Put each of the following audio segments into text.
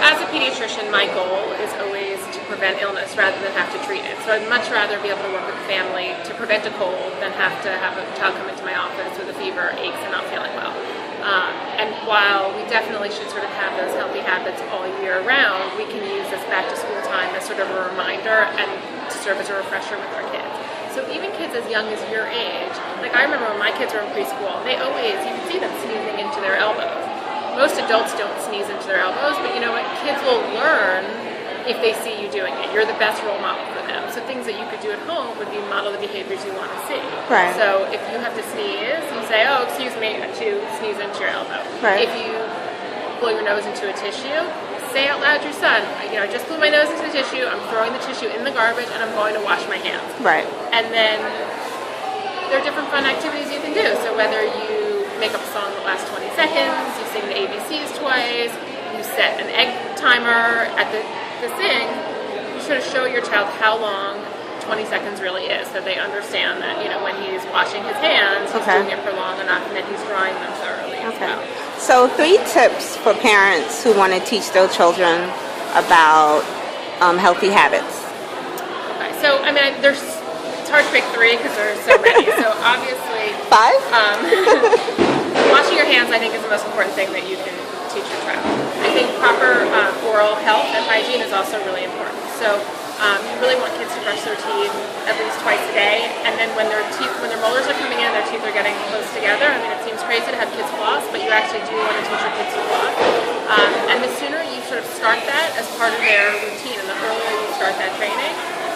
As a pediatrician, my goal is always to prevent illness rather than have to treat it. So I'd much rather be able to work with a family to prevent a cold than have to have a child come into my office with a fever, aches, and not feeling well. And while we definitely should sort of have those healthy habits all year round, we can use this back to school time as sort of a reminder and to serve as a refresher with our kids. So even kids as young as your age, like I remember when my kids were in preschool, they always, you could see them sneezing into their elbows. Most adults don't sneeze into their elbows, but you know what? Kids will learn if they see you doing it. You're the best role model for them. So things that you could do at home would be model the behaviors you want to see. Right. So if you have to sneeze, you say, oh, excuse me, to sneeze into your elbow. Right. If you blow your nose into a tissue, say out loud to your son, I just blew my nose into the tissue, I'm throwing the tissue in the garbage, and I'm going to wash my hands. Right. And then there are different fun activities you can do. So whether you make up a song that lasts 20 seconds, you sing the ABCs twice, you set an egg timer at the thing, you sort of show your child how long 20 seconds really is, so they understand that, when he's washing his hands, he's doing it for long enough, and then he's drying them thoroughly as well. So 3 tips for parents who want to teach their children about healthy habits. Okay, so it's hard to pick 3 because there's so many. So obviously 5? Washing your hands, I think, is the most important thing that you can teach your child. I think proper oral health and hygiene is also really important. So you really want kids to brush their teeth at least twice a day, and then when their molars are coming in, their teeth are getting close together. I mean, it seems crazy to have kids floss, but you actually do want to teach your kids to floss. And the sooner you sort of start that as part of their routine, and the earlier you start that training,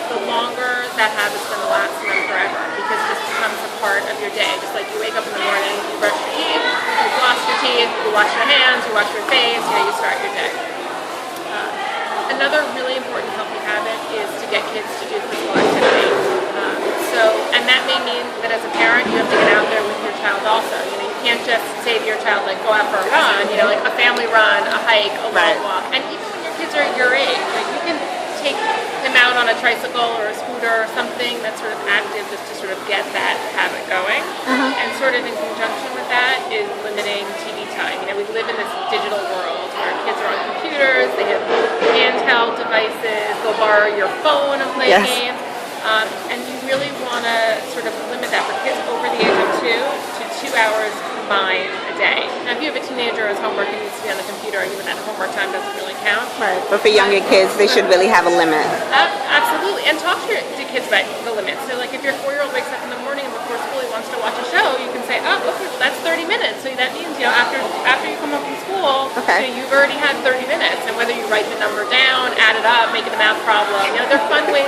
the longer that habit's going to last them forever, because this becomes a part of your day. Just like you wake up in the morning, you brush your teeth, you floss your teeth, you wash your hands, you wash your face, you start your day. Another really important healthy habit is to get kids to do physical activity. And that may mean that as a parent, you have to get out there with your child also. You can't just say to your child, like, go out for a run, like a family run, a hike, a long walk. And even when your kids are your age, like you can take them out on a tricycle or a scooter or something that's sort of active just to sort of get that habit going. And sort of in conjunction with that is limiting TV time. We live in this digital world where kids are on computers, they have handheld devices, they'll borrow your phone and play games. And you really want to sort of limit that for kids over the age of 2 to 2 hours combined a day. Now, if you have a teenager whose homework needs to be on the computer, even that homework time doesn't really count. Right, but for younger kids, they should really have a limit. Absolutely, and talk to kids about the limits. So, like, if your 4-year-old wakes up in the morning and before school he wants to watch a show, you can say, oh, okay, well, that's 30 minutes. So that means, after you come home from school, you've already had 30 minutes. And whether you write the number down, add it up, make it a math problem, there are fun ways